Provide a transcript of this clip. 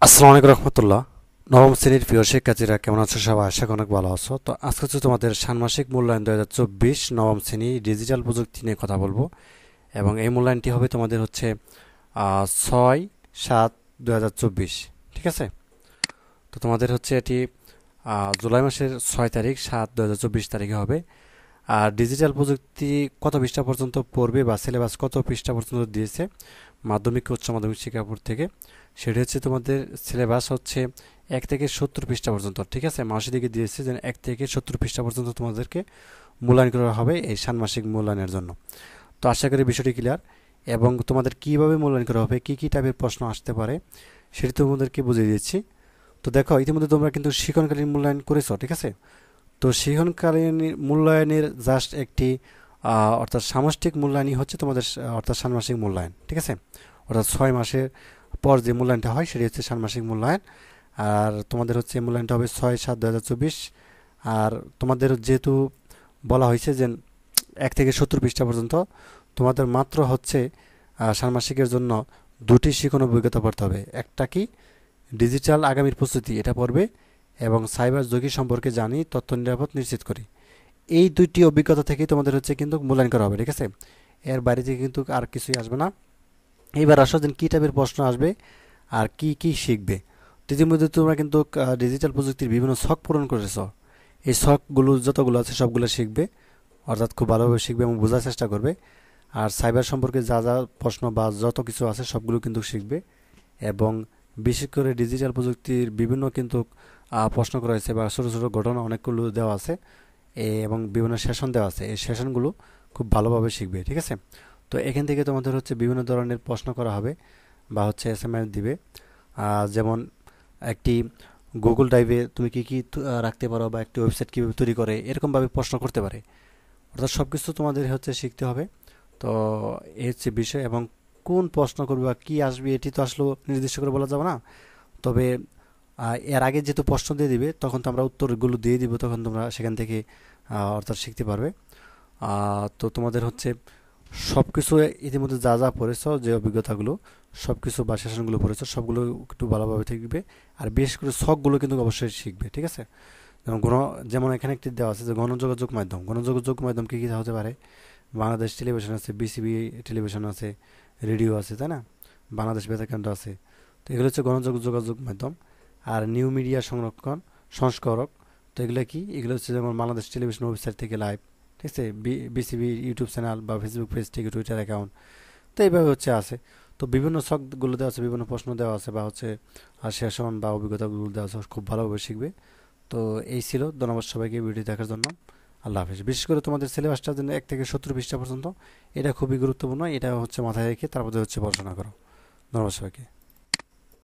আসসালামু আলাইকুম রহমতুল্লাহ। নবম শ্রেণীর প্রিয় শিক্ষার্থীরা কেমন আছো? সবাই আশা করি অনেক ভালো আছো। তো আজকে হচ্ছে তোমাদের ষান্মাসিক মূল্যায়ন 2024 নবম শ্রেণী ডিজিটাল প্রযুক্তি নিয়ে কথা বলবো। এবং এই মূল্যায়নটি হবে তোমাদের হচ্ছে 6/7/2024। ঠিক আছে? তো তোমাদের হচ্ছে এটি জুলাই মাসের 6 তারিখ 7/2024 তারিখে হবে। আর ডিজিটাল প্রযুক্তি কত পৃষ্ঠা পর্যন্ত পড়বে বা সিলেবাস কত পৃষ্ঠা পর্যন্ত দিয়েছে মাধ্যমিক উচ্চ মাধ্যমিক শিক্ষা বোর্ড থেকে, সেটি হচ্ছে তোমাদের সিলেবাস হচ্ছে 1 থেকে 70 পৃষ্ঠা পর্যন্ত। ঠিক আছে, মাসের দিকে দিয়েছে যে 1 থেকে 70 পৃষ্ঠা পর্যন্ত তোমাদেরকে মূল্যায়ন করা হবে এই ষান্মাসিক মূল্যায়নের জন্য। তো আশা করি বিষয়টি ক্লিয়ার। এবং তোমাদের কিভাবে মূল্যায়ন করা হবে, কি কি টাইপের প্রশ্ন আসতে পারে সেটি তোমাদেরকে বুঝিয়ে দিচ্ছি। তো দেখো, ইতিমধ্যে তোমরা কিন্তু শিক্ষণকালীন মূল্যায়ন করেছো। ঠিক আছে, তো শিক্ষণকালীন মূল্যায়নের জাস্ট একটি অর্থাৎ সামষ্টিক মূল্যায়নই হচ্ছে তোমাদের অর্থাৎ ষান্মাসিক মূল্যায়ন। ঠিক আছে, অর্থাৎ 6 মাসের পর যে মূল্যায়নটা হয় সেটি হচ্ছে ষান্মাসিক মূল্যায়ন। আর তোমাদের হচ্ছে মূল্যায়নটা হবে 6/7/2024। আর তোমাদের যেহেতু বলা হয়েছে যে 1 থেকে 70 পৃষ্ঠা পর্যন্ত, তোমাদের মাত্র হচ্ছে ষান্মাসিকের জন্য দুটি শিখন অভিজ্ঞতা পড়তে হবে। একটা কি, ডিজিটাল আগামীর প্রস্তুতি, এটা পড়বে, এবং সাইবার ঝুঁকি সম্পর্কে জানি, তথ্য নিরাপদ নিশ্চিত করি। এই দুইটি অভিজ্ঞতা থেকেই তোমাদের হচ্ছে কিন্তু মূল্যায়ন করা হবে। ঠিক আছে, এর বাইরে থেকে কিন্তু আর কিছুই আসবে না। এইবার আসো যে কী টাইপের প্রশ্ন আসবে আর কি কি শিখবে। তো ইতিমধ্যে তোমরা কিন্তু ডিজিটাল প্রযুক্তির বিভিন্ন ছক পূরণ করেছ। এই ছকগুলো যতগুলো আছে সবগুলো শিখবে, অর্থাৎ খুব ভালোভাবে শিখবে এবং বোঝার চেষ্টা করবে। আর সাইবার সম্পর্কে যা যা প্রশ্ন বা যত কিছু আছে সবগুলো কিন্তু শিখবে। এবং বিশেষ করে ডিজিটাল প্রযুক্তির বিভিন্ন কিন্তু প্রশ্ন করা হয়েছে বা ছোটো ছোটো ঘটনা অনেকগুলো দেওয়া আছে, এবং বিভিন্ন সেশন দেওয়া আছে। এই সেশনগুলো খুব ভালোভাবে শিখবে। ঠিক আছে, তো এখান থেকে তোমাদের হচ্ছে বিভিন্ন ধরনের প্রশ্ন করা হবে বা হচ্ছে অ্যাসাইনমেন্ট দিবে। যেমন একটি গুগল ড্রাইভে তুমি কী কী রাখতে পারো বা একটি ওয়েবসাইট কীভাবে তৈরি করে, এরকমভাবে প্রশ্ন করতে পারে। অর্থাৎ সব কিছু তোমাদের হচ্ছে শিখতে হবে। তো এই হচ্ছে বিষয়। এবং কোন প্রশ্ন করবে বা কী আসবে এটি তো আসলে নির্দিষ্ট করে বলা যাবে না। তবে এর আগে যেহেতু প্রশ্ন দিয়ে দিবে, তখন তো আমরা উত্তরগুলো দিয়ে দিব, তখন তোমরা সেখান থেকে অর্থাৎ শিখতে পারবে। তো তোমাদের হচ্ছে সব কিছু ইতিমধ্যে যা যা পড়েছ, যে অভিজ্ঞতাগুলো সব কিছু বা সেশনগুলো পড়েছো সবগুলো একটু ভালোভাবে শিখবে। আর বিশেষ করে শখগুলো কিন্তু অবশ্যই শিখবে। ঠিক আছে, যেমন যেমন এখানে একটি দেওয়া আছে যে গণযোগাযোগ মাধ্যম। গণযোগাযোগ মাধ্যম কী কী হতে পারে? বাংলাদেশ টেলিভিশন আছে, বিসিবি টেলিভিশন আছে, রেডিও আছে, তাই না? বাংলাদেশ বেতার কেন্দ্র আছে। তো এগুলো হচ্ছে গণযোগাযোগ মাধ্যম। আর নিউ মিডিয়া সংস্করক। তো এগুলো কি? এগুলো হচ্ছে যেমন বাংলাদেশ টেলিভিশন ওয়েবসাইট থেকে লাইভ। ঠিক আছে, বিসিবি ইউটিউব চ্যানেল বা ফেসবুক পেজ থেকে টুইটার অ্যাকাউন্ট। তো এইভাবে হচ্ছে আছে। তো বিভিন্ন শখগুলো দেওয়া আছে, বিভিন্ন প্রশ্ন দেওয়া আছে, বা হচ্ছে সেশন বা অভিজ্ঞতাগুলো দেওয়া আছে, খুব ভালোভাবে শিখবে। তো এই ছিল। ধন্যবাদ সবাইকে ভিডিও দেখার জন্য। আল্লাহ হাফিজ। বিশেষ করে তোমাদের সিলেবাসটার জন্য 1 থেকে 70 পৃষ্ঠা পর্যন্ত, এটা খুবই গুরুত্বপূর্ণ। এটা হচ্ছে মাথায় রেখে তারপরে হচ্ছে পড়াশোনা করো। ধন্যবাদ সবাইকে।